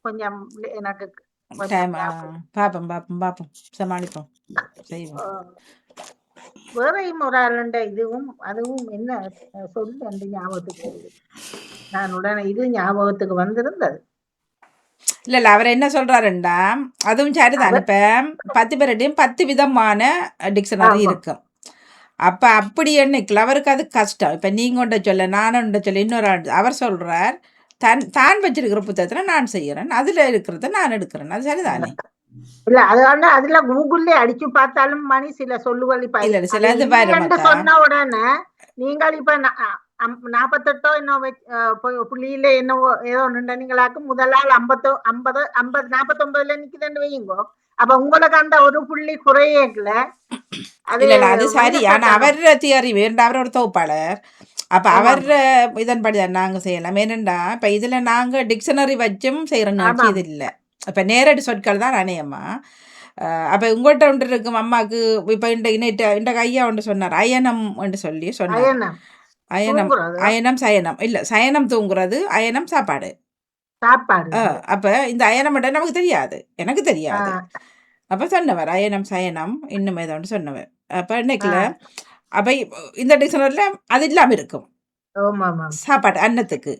கொஞ்சம் எனக்கு டைம் கொஞ்சம் பார்ப்போம் சமாளிப்போம் செய்வோம். வேறையும் ஒரு ஆளுண்ட இதுவும் அதுவும் என்ன சொல்லு அந்த ஞாபகத்துக்கு வருது. நான் உடனே இது ஞாபகத்துக்கு வந்திருந்தது. இல்ல அவர் என்ன சொல்றாருண்டா, அதுவும் சரிதான். இப்ப 10 பேருடையும் 10 விதமான டிக்ஷனரி இருக்கும். அப்ப அப்படி எண்ணிக்கல அவருக்கு அது கஷ்டம். இப்ப நீங்க ஒன்றை சொல்ல, நானும் ஒன்றை சொல்ல, இன்னொரு அவர் சொல்றார் தான் வச்சிருக்கிற புத்தகத்துல நான் செய்யறேன், அதுல இருக்கிறத நான் எடுக்கிறேன். அது சரிதானே? இல்ல அது அதுல கூகுள்ல அடிச்சு பார்த்தாலும் மணி சில சொல்லுவல் இப்ப இல்ல சில இது என்று சொன்ன உடனே நீங்கள் இப்ப 48 இன்னும் புள்ளியில என்னவோ ஏதோ நீங்களாக்கு முதலால் 50 49ல நிக்குதுன்னு வையுங்கோ. அப்ப உங்களுக்கு அந்த ஒரு புள்ளி குறையல. இல்ல அது சரி. ஆனா அவர் தியரி வேண்டாம், அவர் ஒரு தொகுப்பாளர். அப்ப அவர் இதன்படிதான் நாங்க செய்யலாம். ஏனென்றா இப்ப இதுல நாங்க டிக்ஷனரி வச்சும் செய்யற நிகழ்ச்சி இது இல்லை. இப்ப நேரடி சொற்கள் தான் அணையம்மா. அப்ப உங்கள்கிட்ட ஒன்று இருக்கும் அம்மாவுக்கு. இப்ப இந்த ஐயா ஒன்று சொன்னார், அயனம் என்று சொல்லி சொன்னார். அயனம் சயனம் இல்ல, சயனம் தூங்குறது, அயனம் சாப்பாடு. அப்ப இந்த அயனம் நமக்கு தெரியாது, எனக்கு தெரியாது. அப்ப சொன்னவர் அயனம் சயனம் இன்னும் ஏதோ ஒன்று சொன்னவர். அப்ப இன்னைக்குல அப்ப இந்த டிக்ஷனரில அது இல்லாம இருக்கும், சாப்பாடு அன்னத்துக்கு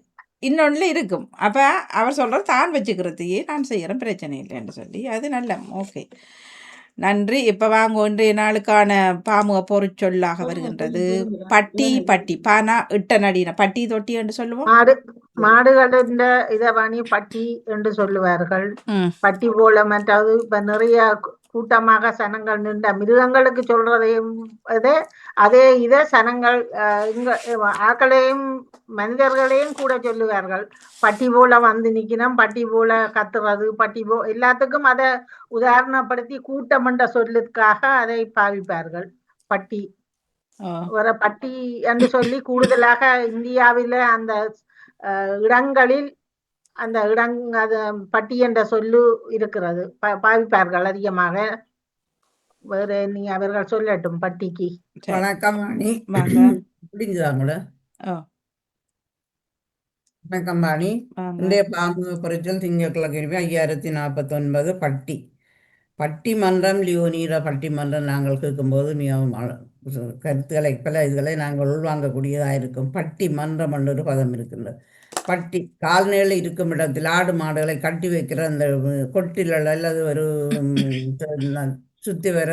இன்னொன்னுல இருக்கும். அப்ப அவர் சொல்ற தான் வச்சுக்கிறதையே நான் செய்யறேன், பிரச்சனை இல்லைன்னு சொல்லி அது நல்ல ஓகே. நன்றி. இப்ப வாங்க இன்றைய நாளுக்கான பாமுக பொருட்சொல்லாக வருகின்றது பட்டி. பட்டி பானா இட்ட நடின பட்டி தொட்டி என்று சொல்லுவோம். மாடுகளின் இதவாணி பட்டி என்று சொல்லுவார்கள். பட்டி போல மற்றது இப்ப நிறைய கூட்டமாக சனங்கள் நின்ற மிருகங்களுக்கு சொல்றதையும் அதே இத சனங்கள் ஆக்களையும் மனிதர்களையும் கூட சொல்லுவார்கள். பட்டி போல வந்து நிக்கணும், பட்டி போல கத்துறது, பட்டி எல்லாத்துக்கும் அதை உதாரணப்படுத்தி கூட்டம் என்ற சொல்லுக்காக அதை பாவிப்பார்கள். பட்டி ஒரு பட்டி என்று சொல்லி கூடுதலாக இந்தியாவில அந்த இடங்களில் அந்த அது பட்டி என்ற சொல்லு இருக்கிறது, பாவிப்பார்கள் அதிகமாக. வேற நீ அவர்கள் சொல்லட்டும் பட்டிக்கு. வணக்கம் வாணி. முடிஞ்சுதாங்கள? வணக்கம் வாணி. இன்றைய பாமுக பொருட்கள் திங்கட்கிழமை 5049 பட்டி. பட்டிமன்றம் லியோனீரா பட்டிமன்றம் நாங்கள் கேட்கும்போது மிகவும் கருத்துக்களை பல இதுகளை நாங்கள் உள்வாங்கக்கூடியதாக இருக்கும். பட்டி மன்றம் என்ற ஒரு பதம் இருக்கின்றது. பட்டி கால்நடையில் இருக்கும் இடத்தில் ஆடு மாடுகளை கட்டி வைக்கிற அந்த கொட்டில் அல்லது ஒரு சுற்றி வர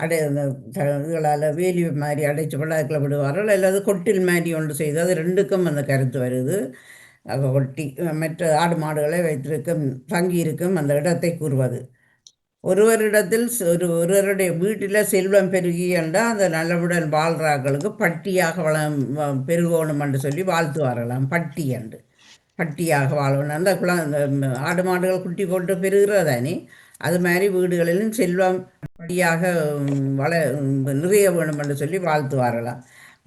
இதுகளால் வேலி மாதிரி அடைச்சு பல்லாக்கில் விடுவார்கள், அல்லது கொட்டில் மாதிரி ஒன்று செய்து அது ரெண்டுக்கும் அந்த கருத்து வருது. கொட்டி மற்ற ஆடு மாடுகளை வைத்திருக்கும் தங்கியிருக்கும் அந்த இடத்தை கூறுவது. ஒருவரிடத்தில் ஒருவருடைய வீட்டில் செல்வம் பெருகி என்றால் அந்த நல்லவுடன் வாழ்றாக்களுக்கு பட்டியாக பெருகணும் என்று சொல்லி வாழ்த்துவார்களாம். பட்டி என்று பட்டியாக வாழணும். அந்த இந்த ஆடு மாடுகள் குட்டி போட்டு பெருகிறதானே, அது மாதிரி வீடுகளிலும் செல்வம் பட்டியாக நிறைய வேணும் என்று சொல்லி வாழ்த்துவார்களாம்.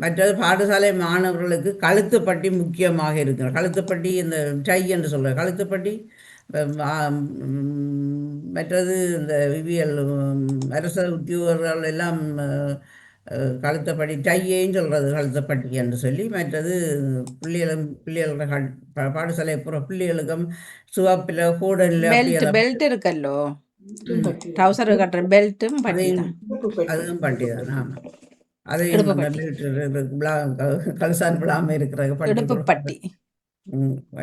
மற்றது பாடசாலை மாணவர்களுக்கு கழுத்துப்பட்டி முக்கியமாக இருக்கிறது. கழுத்துப்பட்டி இந்த டை என்று சொல்கிற கழுத்துப்பட்டி. மற்றது இந்த விவியல் அரச உத்தியோகர்கள் எல்லாம் கழுத்தப்பட்டி டையேன்னு சொல்கிறது கழுத்தப்பட்டி என்று சொல்லி. மற்றது பிள்ளைகளோட பாடசாலை போகிற பிள்ளைகளுக்கும் சிவப்பில் கூடலில் பெல்ட் இருக்கல்லோ, ட்ரௌசர் கட்டுற பெல்ட்டும் அதுவும் பட்டி தான். ஆமாம், அதையும் கல்சான் விழாமல் இருக்கிற பட்டி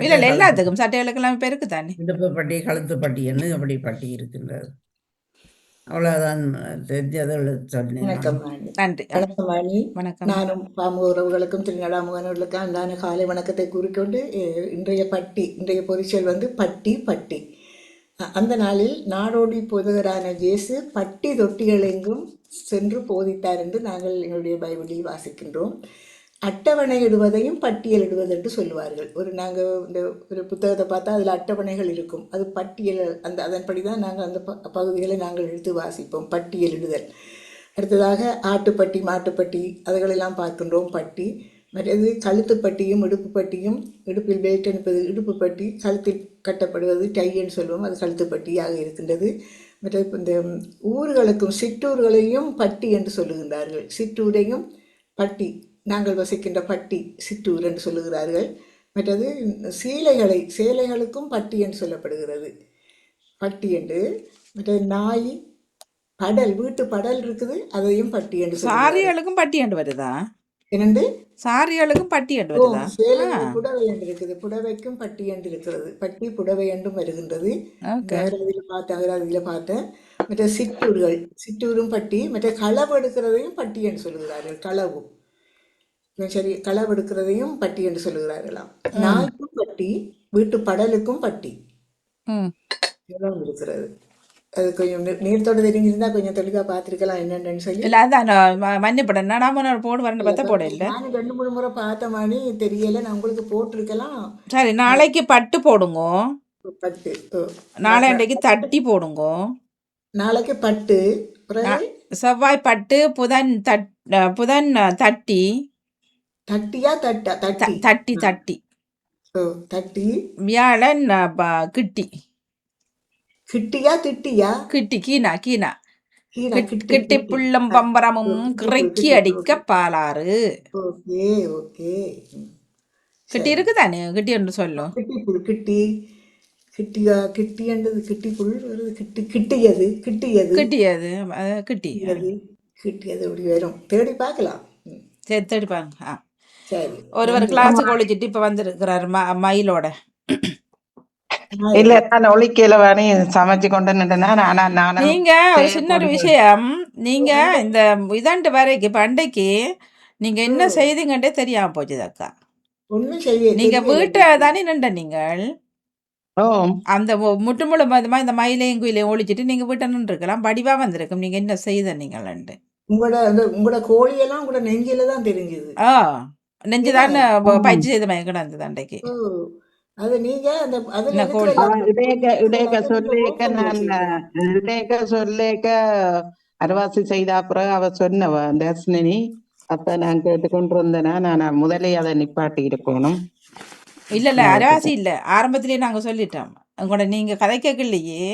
இல்ல எல்லாத்துக்கும் சட்டைகளுக்கு எல்லாம் பேருக்கு தானே இடுப்பு பட்டி கழுத்து பட்டின்னு அப்படி பட்டி இருக்கின்றது. அவ்வளவுதான் தெரிஞ்சதை சொன்னேன். நன்றி. வணக்கம் வாணி. நானும் பாமுக உறவுகளுக்கும் திருநடாமுகர்களுக்கும் அந்தான காலை வணக்கத்தை கூறிக்கொண்டு இன்றைய பொறிச்சல் பட்டி. பட்டி அந்த நாளில் நாடோடி போதகரான ஜேசு பட்டி தொட்டிகளெங்கும் சென்று போதித்தார் என்று நாங்கள் எங்களுடைய பைபிளில் வாசிக்கின்றோம். அட்டவணையிடுவதையும் பட்டியலிடுவது என்று சொல்லுவார்கள். நாங்கள் இந்த ஒரு புத்தகத்தை பார்த்தா அதில் அட்டவணைகள் இருக்கும், அது பட்டியல். அதன்படி தான் நாங்கள் அந்த பகுதிகளை நாங்கள் எடுத்து வாசிப்போம், பட்டியலிடுதல். அடுத்ததாக ஆட்டுப்பட்டி மாட்டுப்பட்டி அதுகளெல்லாம் பார்க்கின்றோம், பட்டி. மற்றது கழுத்துப்பட்டியும் இடுப்பு பட்டியும், இடுப்பில் பெல்ட் அனுப்பது இடுப்பு பட்டி, கழுத்தில் கட்டப்படுவது டைன்னு சொல்லுவோம், அது கழுத்துப்பட்டியாக இருக்கின்றது. மற்றது இந்த ஊர்களுக்கும் சிற்றூர்களையும் பட்டி என்று சொல்லுகின்றார்கள். சிற்றூரையும் பட்டி, நாங்கள் வசிக்கின்ற பட்டி சிற்றூர் என்று சொல்லுகிறார்கள். மற்றது சேலைகளுக்கும் பட்டி என்று சொல்லப்படுகிறது. பட்டி என்று. மற்றது நாய் படல், வீட்டு படல் இருக்குது, அதையும் பட்டி என்று சொல்லுகிறார்கள். சாரிகளுக்கும் பட்டி என்று வருதா? என்னண்டு? சாரிகளுக்கும் பட்டி என்று ஓ, வருதா? சேலைக்கு புடவை என்று இருக்குது, புடவைக்கும் பட்டி என்று இருக்கிறது. பட்டி புடவை என்றும் வருகின்றது. ஓகே. அகராதியில் பார்த்தேன். மற்ற சிற்றூரும் பட்டி. மற்ற களவு எடுக்கிறதையும் பட்டி என்று சொல்லுகிறார்கள். களவு சரி, களவு எடுக்கிறதையும் பட்டி என்று சொல்லுகிறார்களாம். நாய்க்கும் பட்டி, வீட்டு படலுக்கும் பட்டி ம் இதெல்லாம் இருக்கிறது. அது கொஞ்சம் நீர்த்தோட தெரிஞ்சிருந்தா கொஞ்சம் தெளிவாக பார்த்துருக்கலாம் என்னென்னு சொல்லி. இல்லை அதான் மன்னிப்படன் நான் போடு வரேன்னு பார்த்தா போட இல்லை. நானும் 2-3 முறை பார்த்த மாதிரி தெரியலை. நான் உங்களுக்கு போட்டிருக்கலாம். சரி, நாளைக்கு பட்டு போடுங்க, பட்டு. நாளைக்கு தட்டி போடுங்க. நாளைக்கு பட்டு, செவ்வாய் பட்டு, புதன் தட்டி. தட்டியா தட்டா? தட்டி தட்டி தட்டி. தட்டி. வியாழன் கிட்டி. கிட்டியா திட்டியா? கிட்டி. கீனா கிட்டி புள்ளும் பம்பரமும் கிறக்கி அடிக்க பாலாறு. Okay okay. கிட்டி இருக்குதானே? கிட்டி என்று சொல்லும். கிட்டிப்புள். கிட்டியா? கிட்டி என்றது கிட்டிப்புள் வருது. கிட்டியது அப்படி வரும். தேடி பார்க்கலாம். சரி, தேடிப்பாங்க. சரி. ஒருவர் கிளாஸுக்கு ஒழிச்சிட்டு இப்ப வந்திருக்கிறாரு மயிலோட. இல்ல, நான் ஒழிக்கையில வேணி சமைச்சு கொண்டு நீங்க ஒரு சின்ன ஒரு விஷயம், நீங்க இந்த இதாண்டு வரைக்கும் பண்டைக்கு நீங்க என்ன செய்தீங்கன்றே தெரியாம போச்சுது அக்கா. ஒன்றும் செய்ய நீங்க வீட்டை தானே நின்ற நீங்கள் அந்த முட்டுமுழு மதமா இந்த மயிலையும் குயிலையும் ஒழிச்சிட்டு நீங்க வீட்டை நின்று இருக்கலாம், வடிவா வந்திருக்கும். நீங்க என்ன செய்த நீங்கள்? உங்களோட கோழியெல்லாம் உங்களோட நெஞ்சில தான் தெரிஞ்சது. நெஞ்சுதான் பயிற்சி செய்த மயக்கணும் அந்த தண்டைக்கு. அது நீங்க அந்த அதுல சொல்லேக்க அரவாசி செய்த அப்புறம் அவ சொன்னவ தர்ஷினி. அப்ப நான் கேட்டுக்கொண்டு இருந்தேனா, நான் முதலே அதை நிப்பாட்டி இருக்கணும். இல்ல அரவாசி இல்ல, ஆரம்பத்திலேயே நாங்க சொல்லிட்டோம். உங்களோட நீங்க கதை கேட்கலையே,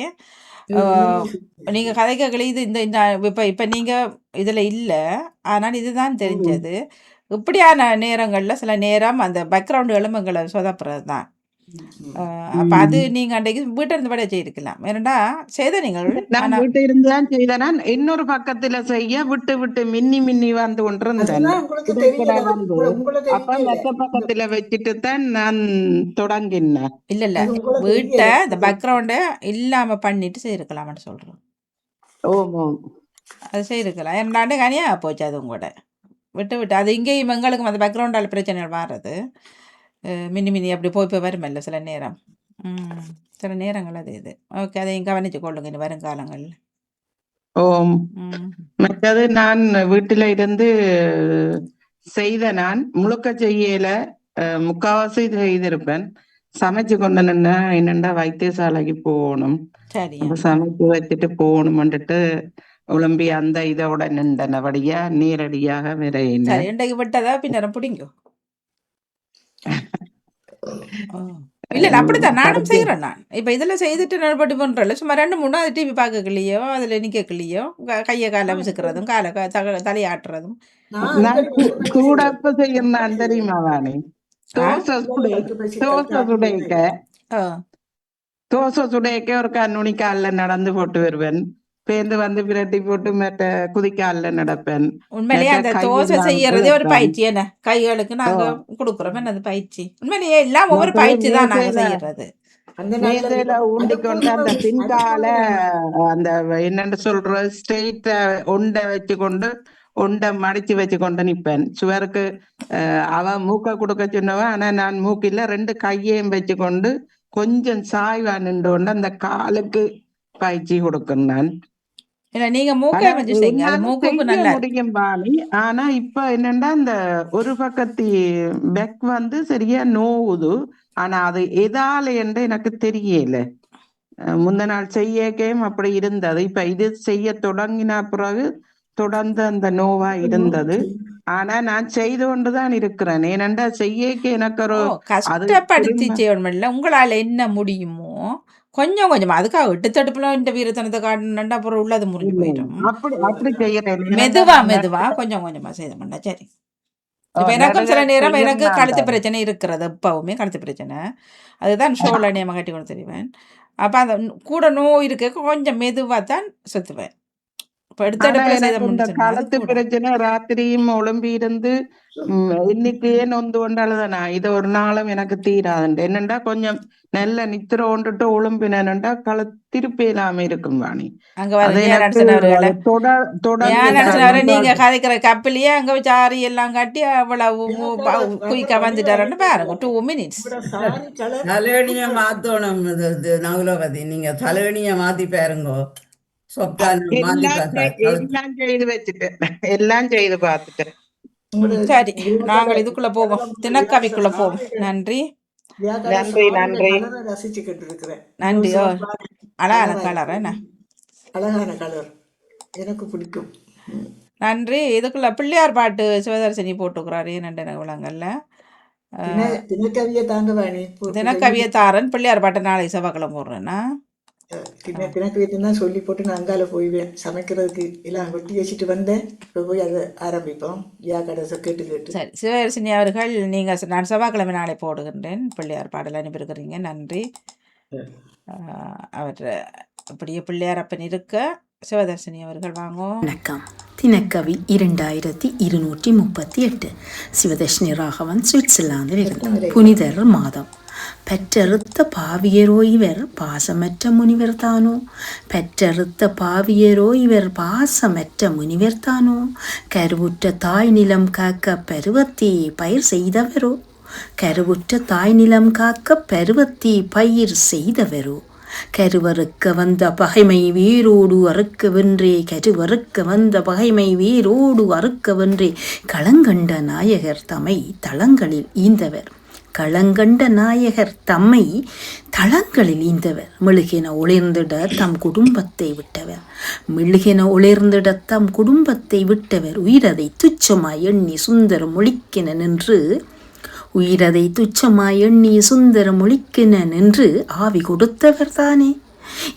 நீங்க கதை கேட்கல. இது இந்த இப்ப நீங்க இதுல இல்ல, ஆனால் இதுதான் தெரிஞ்சது. இப்படியான நேரங்கள்ல சில நேரம் அந்த பேக்ரவுண்ட் எலும்புகளை சொதப்புறது தான். அப்ப அது நீங்க அன்றைக்கு வீட்டை இருந்து படைய செய்திருக்கலாம். ஏன்னா செய்த நீங்கள் நான் வீட்டு இருந்துதான் செய்தேன். இன்னொரு பக்கத்துல செய்ய விட்டு மின்னி வந்து கொண்டிருந்தேன். அப்ப மற்ற பக்கத்துல வச்சுட்டு தான் நான் தொடங்கினேன். இல்ல வீட்டை இந்த பேக்ரவுண்ட இல்லாம பண்ணிட்டு செய்திருக்கலாம்னு சொல்றோம். ஓமோ, அது செய்திருக்கலாம். ஏன்னா கனியா போச்சு அது உங்களோட விட்டு அது இங்கேயும் எங்களுக்கும் அந்த பேக்ரவுண்டால பிரச்சனைகள் மாறுறது. மின்னி அப்படி போய் வருமல்ல சில நேரம். சில நேரங்கள் அது இது. ஓகே, அதையும் கவனிச்சு கொள்ளுங்க இனி வருங்காலங்கள். ஓம். மற்றது நான் வீட்டுல இருந்து செய்த நான் முழுக்க செய்யல, முக்காவாசி செய்திருப்பேன். சமைச்சு கொண்டு நின்னா என்னண்டா வைத்தியசாலைக்கு போகணும், சமைச்சு வச்சுட்டு போகணும்ன்ட்டு உழம்பி அந்த இதோட நின்றனபடியா நேரடியாக விரையின. இன்றைக்கு விட்டதா பின்னர பிடிங்கோ. இல்ல அப்படித்தான் நானும் செய்யறேன். நான் இப்ப இதுல செய்துட்டு நடுபடி பண்றேன். சும்மா 2-3 அது டிவி பார்க்கலையோ, அதுல நிக்கலையோ, கைய கால விசுக்கிறதும் தலையாட்டுறதும். நான் சூடப்ப செய்யறேன் தெரியுமா வாணி? தோசை சுடைக்க ஒரு கண்ணுனி காலில் நடந்து போட்டு வருவேன். பேருந்து வந்து பிரட்டி போட்டு மேட்ட குதிக்கால நடப்பேன். உண்மையிலேயே அந்த தோசை செய்யறதே ஒரு பயிற்சி. என்ன கைகளுக்கு நாங்க கொடுக்குறோம் என்னது பயிற்சி. உண்மையிலேயே எல்லாம் ஒவ்வொரு பயிற்சி தான் நாங்க செய்யறது. மேசையில ஊண்டிக்கொண்டு அந்த பின்கால அந்த என்னன்னு சொல்ற ஸ்ட்ரெயிட்ட ஒண்டை வச்சு கொண்டு ஒண்டை மடிச்சு வச்சு கொண்டு நிப்பேன். சுவருக்கு அவ மூக்க கொடுக்க சொன்னவன், ஆனா நான் மூக்கில 2 கையையும் வச்சு கொண்டு கொஞ்சம் சாய்வா நின்று கொண்டு அந்த காலுக்கு பயிற்சி கொடுக்கணும். நான் நீங்க முடியும் பாணி. ஆனா இப்ப என்னன்னா இந்த ஒரு பக்கத்து பெக் வந்து சரியா நோவுது. ஆனா அது எதால என்று எனக்கு தெரியல. முந்த நாள் செய்யக்கையும் அப்படி இருந்தது. இப்ப இது செய்ய தொடங்கின பிறகு தொடர்ந்து அந்த நோவா இருந்தது. ஆனா நான் செய்து கொண்டுதான் இருக்கிறேன். ஏனென்றா செய்யக்க எனக்கு ஒரு கஷ்டப்படுத்தி செய்யணும். உங்களால என்ன முடியுமோ கொஞ்சம் கொஞ்சமா, அதுக்காக விட்டு தடுப்புல இந்த வீரத்தனத்தை காட்டணும்னா அப்புறம் உள்ளது முறிஞ்சு போயிடும். அப்படி செய்யறேன். மெதுவா கொஞ்சம் கொஞ்சமா செய்தோம்னா சரி. இப்ப எனக்கும் சில நடுக நேரம் எனக்கு செய்யலாம் கழுத்து தானே. பிரச்சனை இருக்கிறது, எப்பவுமே கழுத்து பிரச்சனை. அதுதான் ஷோல நேம கட்டி கொண்டு தெரிவேன். அப்ப அந்த கூட நோய் இருக்க கொஞ்சம் மெதுவா தான் சுத்துவேன். இப்ப ஆனா எடுத்தடுப்புல செய்த எனக்கு இந்த முடிச்சுன்னா அது களத்து கூட. பிரச்சனை ராத்திரியும் ஒழும்பி இருந்து இன்னைக்கே நொந்து கொண்டாலுதானா இது ஒரு நாளும் எனக்கு தீராதுண்டு. என்னண்டா கொஞ்சம் நல்ல நித்திர கொண்டுட்டு ஒழும்பினேன்டா திருப்பி இல்லாம இருக்கும் வாணி. அங்க வர அது நேர் எனக்கு அடிச்சனவர்களை தொடர்ந்து ஏன் அடிச்சனவரை நீங்க ஒன்றாவது கதைக்கிற கப்பிலேயே அங்க வச்சு ஆரி எல்லாம் கட்டி அவ்வளவு குயிக்கா வந்துட்டாருன்னு பாருங்க 2 minutes. சாரி கலர் தலையணியை மாற்றணும். நகுலவதி, நீங்கள் தலையணியை மாற்றி பாருங்கோ. சொக்கான மாற்றி எல்லாம் செய்து வச்சுட்டேன். எல்லாம் செய்து பார்த்துட்டேன். சரி, நாங்கள் இதுக்குள்ள போவோம், தினக்கவிக்குள்ள போவோம். நன்றி நன்றி நன்றி கலரை ரசிச்சுக்கிட்டு இருக்கிறேன். நன்றி. அழகான கலர் என்ன, அழகான கலர் எனக்கு பிடிக்கும். நன்றி. இதுக்குள்ள பிள்ளையார் பாட்டு சிவதர்சினி போட்டுக்கிறாரு ஏன்னு விளங்கல்ல. தினக்கவியை தாங்க வேணி தினக்கவியை தாரன் பிள்ளையார் பாட்டை நாளை செவ்வாய்க்கிழமை போடுறேன்னா தினக்கவியத்தை தான் சொல்லி போட்டு நான் அங்கால போய்வேன் சமைக்கிறதுக்கு எல்லாம் வெட்டி வச்சுட்டு வந்தேன். இப்போ போய் அதை ஆரம்பிப்போம். கடைசி கேட்டு சரி. சிவதர்சினி அவர்கள் நீங்கள் நான் செவ்வாய்க்கிழமை நாளை போடுகின்றேன் பிள்ளையார் பாடல் அனுப்பியிருக்கிறீங்க, நன்றி. அவர் அப்படியே பிள்ளையார் அப்பன் இருக்க சிவதர்சினி அவர்கள் வாங்கும். வணக்கம். தினக்கவி 2238. சிவதர்ஷினி ராகவன், சுவிட்சர்லாந்தில் இருந்து. புனிதர் மாதம். பெற்றறுத்த பாவியரோ இவர் பாசமற்ற முனிவர் தானோ, பெற்றறுத்த பாவியரோ இவர் பாசமற்ற முனிவர் தானோ, கருவுற்ற தாய் நிலம் காக்க பருவத்தே பயிர் செய்தவரோ, கருவுற்ற தாய் நிலம் காக்க பருவத்தே பயிர் செய்தவரோ, கருவறுக்க வந்த பகைமை வேரோடு அறுக்க வென்றே, கருவறுக்க வந்த பகைமை வேரோடு அறுக்க வென்றே, களங்கண்ட நாயகர் தம்மை தளங்களில் ஈந்தவர், களங்கண்ட நாயகர் தம்மை தளங்களில் ஈந்தவர், மெழுகென ஒளிர்ந்திட தம் குடும்பத்தை விட்டவர், மெழுகென ஒளிர்ந்திட தம் குடும்பத்தை விட்டவர், உயிரதை துச்சமாய் எண்ணி சுந்தரம் ஒழிக்கென நின்று, உயிரதை துச்சமாய் எண்ணி சுந்தரம் ஒழிக்கென நின்று ஆவி கொடுத்தவர் தானே,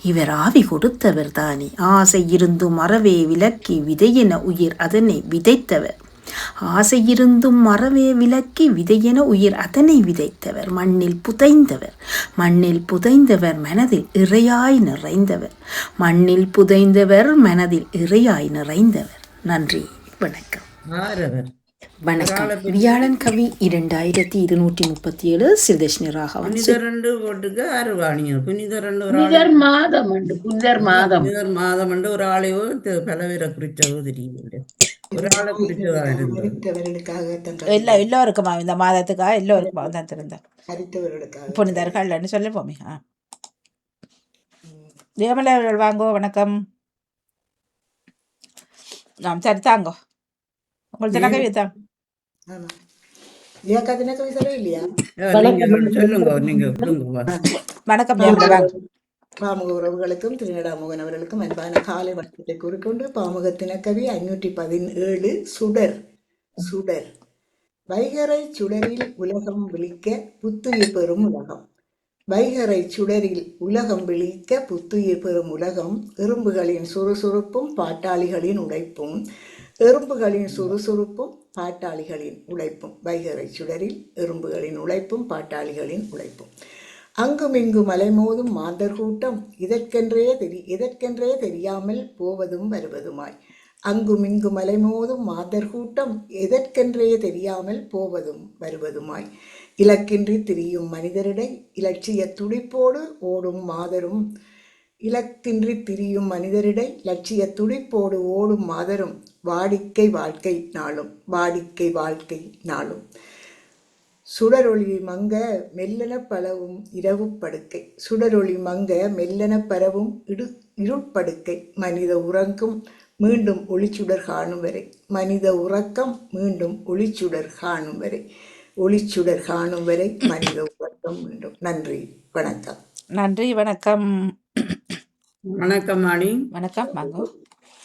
இவர் ஆவி கொடுத்தவர் தானே, ஆசை இருந்தும் அறவே விலக்கி விதையென உயிர் அதனை விதைத்தவர், ஆசை இருந்தும் மறவே விலக்கி விதையென உயிர் அதனை விதைத்தவர், மண்ணில் புதைந்தவர், மண்ணில் புதைந்தவர் மனதில் இறையாய் நிறைந்தவர், மண்ணில் புதைந்தவர் மனதில் இறையாய் நிறைந்தவர். நன்றி, வணக்கம். வணக்கம். வியாழன் கவி 2237. சிவதர்ஷினி ராகவன். புனிதர் மாதம் புனிதர் மாதம் மாதம் ஒரு ஆளையோ பல பேரை குறிச்சதோ தெரியல. ஒரு ஆளை குறிச்சதா எல்லோருக்குமா இந்த மாதத்துக்காக எல்லோருக்குமா தான் திறந்தார் புனிதர்கள் சொல்லுவோமே. தேவமலை அவர்கள் வாங்கோ. வணக்கம். சரி தாங்கோ, உங்களுக்கு தினக்கவி தாங்க. வணக்கம். பாமுக உறவுகளுக்கும் திருநடாமுகன் அவர்களுக்கும் அன்பான காலை வணக்கத்தை கூறிக்கொண்டு, பாமுக தினக்கவி 517. சுடர். சுடர். வைகரை சுடரில் உலகம் விழிக்க புத்துயிர் பெறும் உலகம், வைகரை சுடரில் உலகம் விழிக்க புத்துயிர் பெறும் உலகம், எறும்புகளின் சுறுசுறுப்பும் பாட்டாளிகளின் உழைப்பும், எறும்புகளின் சுறுசுறுப்பும் பாட்டாளிகளின் உழைப்பும், வைகரை சுடரில் எறும்புகளின் உழைப்பும் பாட்டாளிகளின் உழைப்பும், அங்குமிங்கும் அலைமோதும் மாந்தர் கூட்டம் இதற்கென்றே தெரியாமல் போவதும் வருவதுமாய், அங்குமிங்கும் அலைமோதும் மாந்தர் கூட்டம் எதற்கென்றே தெரியாமல் போவதும் வருவதுமாய், இலக்கின்றி திரியும் மனிதரிடை இலட்சிய துடிப்போடு ஓடும் மாதரும், இலக்கின்றி திரியும் மனிதரிடை லட்சிய துடிப்போடு ஓடும் மாதரும், வாடிக்கை வாழ்க்கை நாளும் வாடிக்கை வாழ்க்கை நாளும், சுடரொளி மங்க மெல்லென பரவும் இரவு படுக்கை, சுடரொளி மங்க மெல்லென பரவும் இருட்படுக்கை, மனித உறக்கம் மீண்டும் ஒளிச்சுடர் காணும் வரை, மனித உறக்கம் மீண்டும் ஒளிச்சுடர் காணும் வரை, ஒளிச்சுடர் காணும் வரை மனித உறக்கம் மீண்டும். நன்றி, வணக்கம். நன்றி, வணக்கம். வணக்கம் மாணி. வணக்கம் வாங்கோ.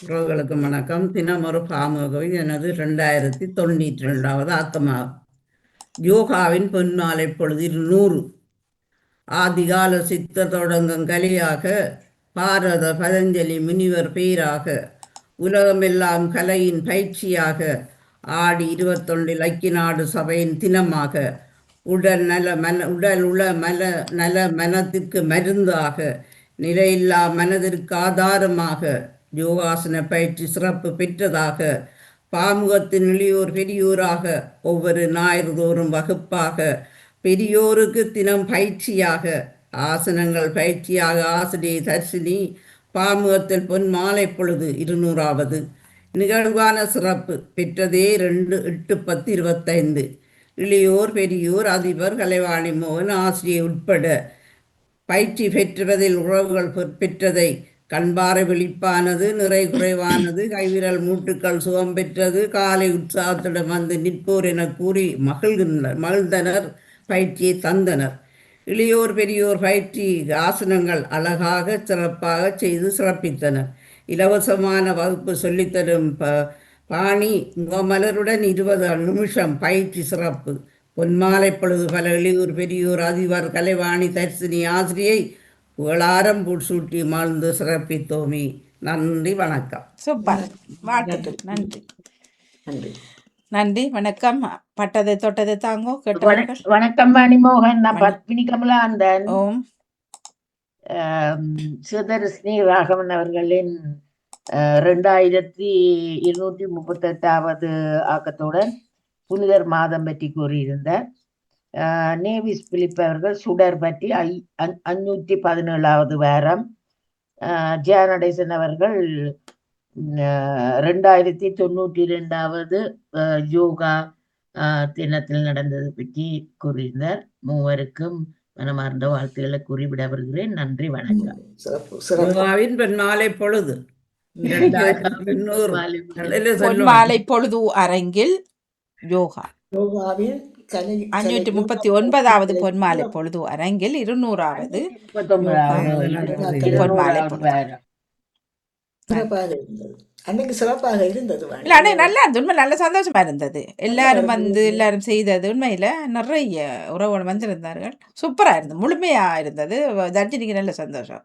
உறவுகளுக்கு வணக்கம். தினமொரு பாமுகவி எனது 2092வது ஆக்கமாகும். யோகாவின் பொன்மாலை பொழுதில் 100. ஆதிகால சித்த தொடங்கும் கலையாக பாரத பதஞ்சலி முனிவர் பேராக உலகமெல்லாம் கலையின் பயிற்சியாக ஆடி 21 ஐக்கிய நாடு சபையின் தினமாக உடல் உள நல மனத்திற்கு மருந்தாக நிலையில்லா மனதிற்கு ஆதாரமாக யோகாசன பயிற்சி சிறப்பு பெற்றதாக பாமுகத்தின் இளையோர் பெரியோராக ஒவ்வொரு ஞாயிறு தோறும் வகுப்பாக பெரியோருக்கு தினம் பயிற்சியாக ஆசனங்கள் பயிற்சியாக ஆசிரியை தர்சினி பாமுகத்தில் பொன் மாலை பொழுது 200வது நிகழ்வான சிறப்பு பெற்றதே 2/8/25 இளையோர் பெரியோர் அதிபர் கலைவாணி மோகன் ஆசிரியை உட்பட பயிற்சி பெற்றுவதில் உறவுகள் பெற்றதை கண்பாறை விழிப்பானது நிறை குறைவானது கைவிரல் மூட்டுக்கள் சுகம் பெற்றது காலை உற்சாகத்திடம் வந்து நிற்போர் என கூறி மகிழ்ந்தனர் பயிற்சியை தந்தனர். இளையோர் பெரியோர் பயிற்சி ஆசனங்கள் அழகாக சிறப்பாக செய்து சிறப்பித்தனர். இலவசமான வகுப்பு சொல்லித்தரும் பாணி முகமலருடன் 20 நிமிஷம் பயிற்சி சிறப்பு. பொன்மாலை பொழுது பல இளையோர் பெரியோர் அதிபர் கலைவாணி தர்சினி ஆசிரியை புகழாரம் சூட்டி மகிழ்ந்து சிறப்பித்தோமி. நன்றி, வணக்கம். சூப்பர், வாழ்த்துக்கள். நன்றி நன்றி. நன்றி, வணக்கம். பட்டதை தொட்டதை தாங்கோ கேட்டவர்கள். வணக்கம் மணிமோகன். நான் பத்மினி கமலாந்தன். ஓம். சிவதர்ஷினி ராகவன் அவர்களின் 2238வது ஆக்கத்துடன் புனிதர் மாதம் பற்றி கூறியிருந்தார். நேவிஸ் பிலிப் அவர்கள் சுடர் பற்றி 517வது வாரம். ஜியானடேசன் அவர்கள் 2092வது யோகா தினத்தில் நடந்தது பற்றி கூறியிருந்தார். மூவருக்கும் மனமார்ந்த வாழ்த்துக்களை கூறிவிட வருகிறேன். நன்றி, வணக்கம். பொன்மாலை பொழுது பொன்மாலை பொழுது அரங்கில் யோகா யோகாவின் 539வது பொன்மாலை பொழுது அரங்கில் 200வது பொன்மாலை பொழுது. சிறப்பாக இருந்தது. அன்னைக்கு சிறப்பாக இருந்தது. இல்ல அன்னைக்கு நல்லா இருந்தது. உண்மை நல்ல சந்தோஷமா இருந்தது. எல்லாரும் வந்து எல்லாரும் செய்தது. உண்மையில நிறைய உறவுகள் வந்திருந்தார்கள். சூப்பரா இருந்தது, முழுமையா இருந்தது. தர்ஜினிக்கு நல்ல சந்தோஷம்.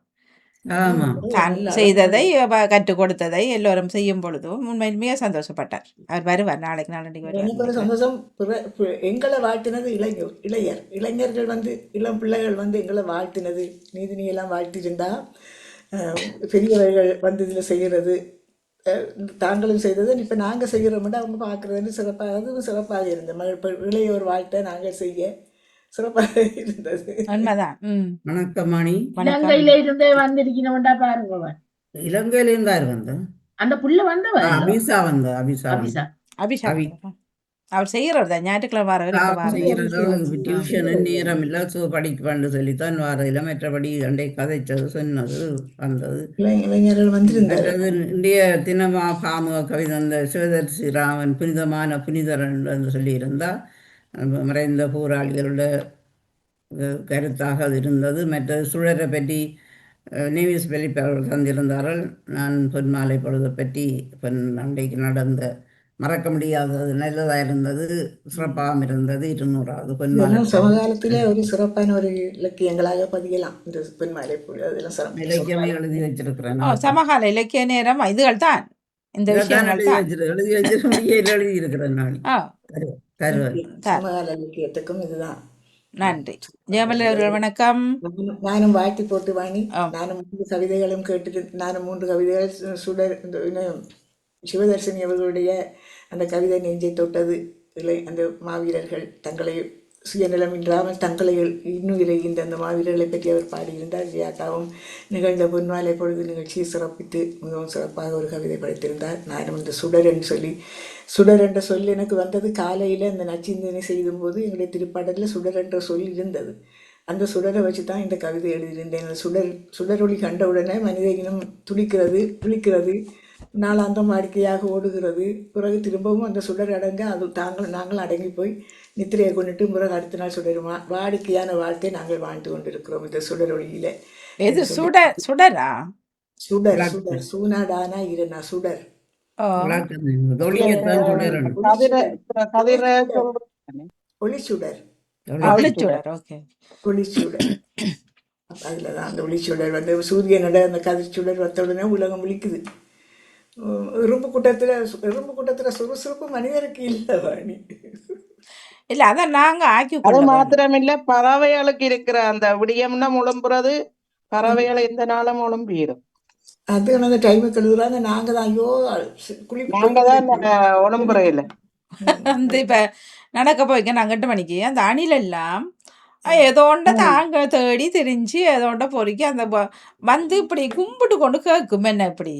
தான் செய்ததை கற்றுக் கொடுத்ததை எல்லோரும் செய்யும் பொழுதும் உண்மையில் மிக சந்தோஷப்பட்டார். அவர் வருவார் நாளைக்கு நாளைக்கு எனக்கு ஒரு சந்தோஷம். எங்களை வாழ்த்தினது இளைஞர்கள் வந்து இளம் பிள்ளைகள் வந்து எங்களை வாழ்த்தினது. நீதினியெல்லாம் வாழ்த்திருந்தா பெரியவர்கள் வந்து இதில் செய்கிறது தாங்களும் செய்தது இப்போ நாங்கள் செய்கிறோம்னா அவங்க பார்க்குறதுன்னு சிறப்பாக அதுவும் சிறப்பாக இருந்தது. இளையோர் வாழ்த்தை நாங்கள் செய்ய சிறப்பாக இருந்தது. வணக்கம் மணி. இலங்கையில இருந்தே வந்திருக்கணும்டா பாருங்க. இலங்கையில இருந்தார் வந்து அந்த புள்ள வந்து அபிஷா வந்து அபிஷா அவர் செய்யறவர் தான். ஞாயிற்றுக்கிழமை டியூஷனு நேரம் இல்லை படிக்கணும்னு சொல்லித்தான் வாரதில்லை. மற்றபடி அண்டை கதைச்சது சொன்னது வந்தது. இந்திய தினமா பாமுக கவிதை அந்த சிவதர்சி ராமன் புனிதமான புனிதர் என்று சொல்லியிருந்தால் மறைந்த போராளிகளோட கருத்தாக அது இருந்தது. மற்றது சுழரை பற்றி நேவிஸ் பிலிப் அவர்கள் தந்திருந்தார்கள். நான் பொன்மாலை பொழுதை பற்றி அன்றைக்கு நடந்த மறக்க முடியாதது நல்லதாக இருந்தது, சிறப்பாகவும் இருந்தது. 200வது பொன்மாலை சமகாலத்திலே ஒரு சிறப்பான ஒரு இலக்கியங்களாக பதியலாம். இந்த பொன்மாலை இலக்கியமே எழுதி வச்சிருக்கிறேன். சமகால இலக்கிய நேரம் இதுகள் தான். இந்த எழுதி இருக்கிறேன் நான். சமகால இலக்கியத்துக்கும் இதுதான். நன்றி. ஜெயமலர் வணக்கம். நானும் வாழ்த்தி போட்டு வாணி. நானும் 3 கவிதைகளும் கேட்டு நானும் 3 கவிதைகள் சுடர் சிவதர்ஷினி அவர்களுடைய அந்த கவிதை நெஞ்சை தொட்டது. அந்த மாவீரர்கள் தங்களை சுயநலம் இன்றாமல் தங்களை இன்னுயிரை இந்த அந்த மாவீரர்களை பற்றி அவர் பாடியிருந்தார். ஜியாக்காவும் நிகழ்ந்த பொன்மாலை பொழுது நிகழ்ச்சியை சிறப்பித்து மிகவும் சிறப்பாக ஒரு கவிதை படைத்திருந்தார். நானும் இந்த சுடர் என்ற சொல் எனக்கு வந்தது காலையில் அந்த நச்சிந்தனை செய்யும்போது எங்களுடைய திருப்பாடலில் சுடர் என்ற சொல் இருந்தது. அந்த சுடரை வச்சு தான் இந்த கவிதை எழுதியிருந்தேன். சுடரொளி கண்டவுடனே மனித இனம் துடிக்கிறது, விழிக்கிறது, நாளாந்தம் வாடிக்கையாக ஓடுகிறது. பிறகு திரும்பவும் அந்த சுடர் அடங்க அது நாங்கள் அடங்கி போய் நித்திரையை கொண்டுட்டு பிறகு அடுத்த நாள் சுடருமா வாடிக்கையான வாழ்க்கை நாங்கள் வாழ்ந்து கொண்டிருக்கிறோம் இந்த சுடரொளியில. சுடர் சூனாடானா இரனா சுடர் ஒளிச்சுடர். அதுலதான் அந்த ஒளிச்சுடர் வந்து சூரியனோட அந்த கதிர்ச்சுடர் வந்த உடனே உலகம் விழிக்குது. எறும்பு கூட்டத்துல சுறுசுறுப்பு மனிதருக்கு இல்லை வாணி. இல்ல அதான் நாங்க ஆக்கி அது கொள்ள வேணும். மாத்திரமில்ல, பறவைகளுக்கு இருக்கிற அந்த விடியம்னா முழும்புறது, பறவைகளை எந்த நாளும் முழும்பிடும். அது அந்த டைமுக்கு எழுதுறாங்க. நாங்க தான் ஐயோ குளிப்பு நாங்க தான் உடம்புறையில அந்த இப்ப நடக்க போய்க்க நான் 8 மணிக்கு அந்த அணில் எல்லாம் ஏதோண்ட தாங்க தேடி தெரிஞ்சு ஏதோண்ட பொறுக்கி அந்த வந்து இப்படி கும்பிட்டு கொண்டு கேட்கும் என்ன இப்படி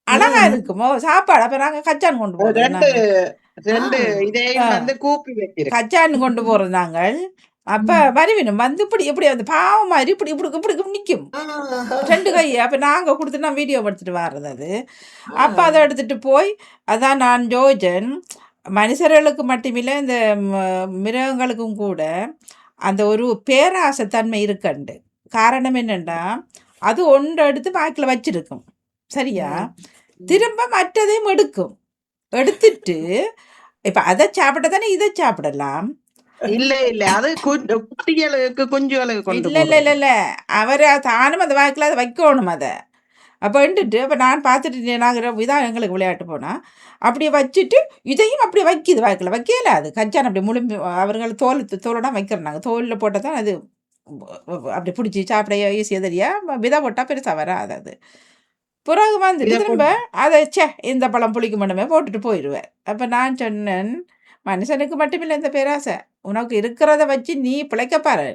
அழகா இருக்குமோ சாப்பாடு. அப்ப நாங்க கச்சான் கொண்டு போறோம், ரெண்டு இதையும் வந்து கூப்பி வைக்கிறோம். கச்சான் கொண்டு போறோம் நாங்கள். அப்ப வருவினும் வந்து இப்படி இப்படி அந்த பாவம் மாதிரி இப்படி இப்படி இப்படி நிக்கும் 2 கை. அப்ப நாங்க கொடுத்து நான் வீடியோ எடுத்துட்டு வர்றது அது. அப்ப அதை எடுத்துட்டு போய் அதான் நான் ஜோஜன் மனுஷர்களுக்கு மட்டுமில்லை இந்த மிருகங்களுக்கும் கூட அந்த ஒரு பேராசத்தன்மை இருக்கண்டு. காரணம் என்னன்னா அது ஒன்று எடுத்து வாக்கில் வச்சிருக்கும் சரியா, திரும்ப மற்றதையும் எடுத்துட்டு இப்ப அதை சாப்பிட்ட தானே இதை சாப்பிடலாம். இல்ல இல்ல அது குட்டிகளுக்கு குஞ்சுகளுக்கு கொண்டு இல்ல இல்ல இல்ல இல்ல அவர் தானும் அந்த வாக்கில் அதை வைக்கணும் அதை. அப்போ வந்துட்டு அப்போ நான் பார்த்துட்டு நாங்கள் இதான் எங்களுக்கு விளையாட்டு போனால் அப்படியே வச்சுட்டு இதையும் அப்படியே வைக்கிது வாக்கில் வைக்கல. அது கச்சான் அப்படி முழும்பி அவர்கள் தோலோட வைக்கிறாங்க. தோலில் போட்டால் தான் அது அப்படி பிடிச்சி சாப்பிட ஈஸியாக தெரியா. விதை போட்டால் பெருசாக வராது. அது பிறகு வந்துட்டு திரும்ப அதை இந்த பழம் புளிக்க மட்டுமே போட்டுட்டு போயிடுவேன். அப்போ நான் சொன்னேன் மனுஷனுக்கு மட்டுமில்லை இந்த பேராசை, உனக்கு இருக்கிறத வச்சு நீ பிழைக்க பாரு,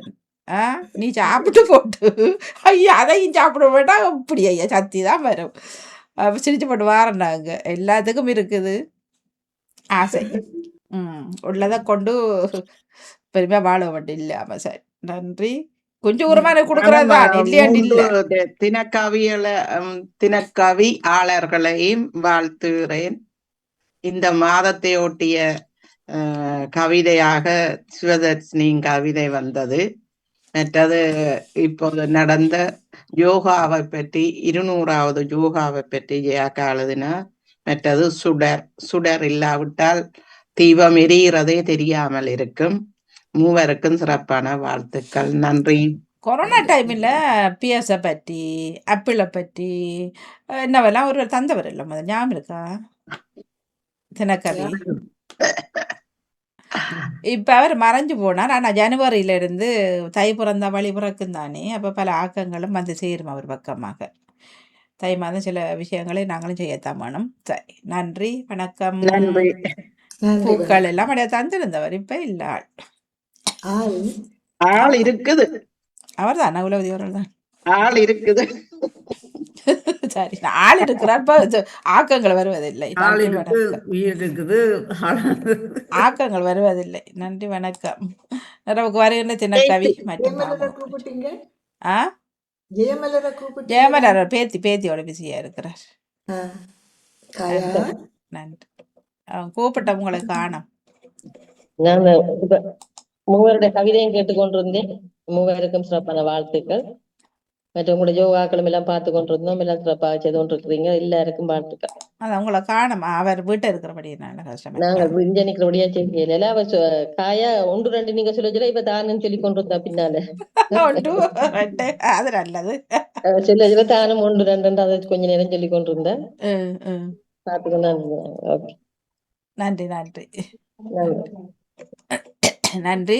நீ சாப்பிட்டு போட்டு ஐயா அதையும் சாப்பிட போட்டா அப்படி ஐயா சத்தி தான் வரும். சிரிச்சு போட்டு வாரண்டாங்க. எல்லாத்துக்கும் இருக்குது ஆசை. உள்ளதை கொண்டு பெருமையா வாழ மட்டும் இல்லாம. சரி நன்றி. கொஞ்சம் உரமான கொடுக்கறதுதான் இல்லையாண்டு இல்லை. தினக்கவி ஆளர்களையும் வாழ்த்துகிறேன். இந்த மாதத்தை ஒட்டிய கவிதையாக சிவதர்ஷினியின் கவிதை வந்தது. மற்றது இப்போது நடந்த யோகாவை பற்றி 200வது யோகாவை பற்றி ஜெயாக்கா எழுதினார். மற்றது சுடர் இல்லாவிட்டால் தீபம் எரிகிறதே தெரியாமல் இருக்கும். மூவருக்கும் சிறப்பான வாழ்த்துக்கள். நன்றி. கொரோனா டைமில் பிஎஸை பற்றி ஆப்பிளை பற்றி என்னவெல்லாம் ஒரு தந்தவர் இல்லை முதல் ஞாபகம் இருக்கா தினக்கவி? இப்ப அவர் மறைஞ்சு போனார். ஆனா ஜனவரியிலிருந்து தை பிறந்த வழி பிறக்கும் தானே. அப்ப பல ஆக்கங்களும் வந்து சேரும் அவர் பக்கமாக. தை மாதம் சில விஷயங்களை நாங்களும் செய்யத்தான் வேணும். சரி நன்றி வணக்கம். பூக்கள் எல்லாம் அப்படியே தந்திருந்தவர் இப்ப இல்ல. ஆள் இருக்குது. அவர் தான் உலகதி அவர்கள் தான் ஆள் இருக்குது. சரி ஆள் இருக்கிறார். ஆக்கங்கள் வருவதில்லை. ஆக்கங்கள் வருவதில்லை. நன்றி வணக்கம். நமக்கு வருகின்ற தினக்கவி மற்றும் ஜெயமலர் பேத்தியோட பிஸியா இருக்கிறார். நன்றி. கூப்பிட்ட உங்களை காணோம். நான் மூவருடைய கவிதையும் கேட்டுக்கொண்டிருந்தேன். மூவருக்கும் சிறப்பான வாழ்த்துக்கள். மற்றும் உங்களுடைய யோகாக்களும் எல்லாம் பார்த்து கொண்டிருந்தோம். எல்லாம் சிறப்பாக செய்து கொண்டிருக்கிறீங்க. எல்லாருக்கும் வாழ்த்துக்கள். அது உங்களை காணும். அவர் வீட்டை இருக்கிறபடி நாங்கள் இங்க நிக்கிறபடியா செய்யல. அவர் காயா 1 2 நீங்க சொல்ல இப்ப தானும் சொல்லி கொண்டிருந்தா பின்னால அது நல்லது. சொல்ல தானும் 1 2 அதை கொஞ்ச நேரம் சொல்லி கொண்டிருந்தேன். பார்த்துக்கொண்டு நன்றி நன்றி நன்றி.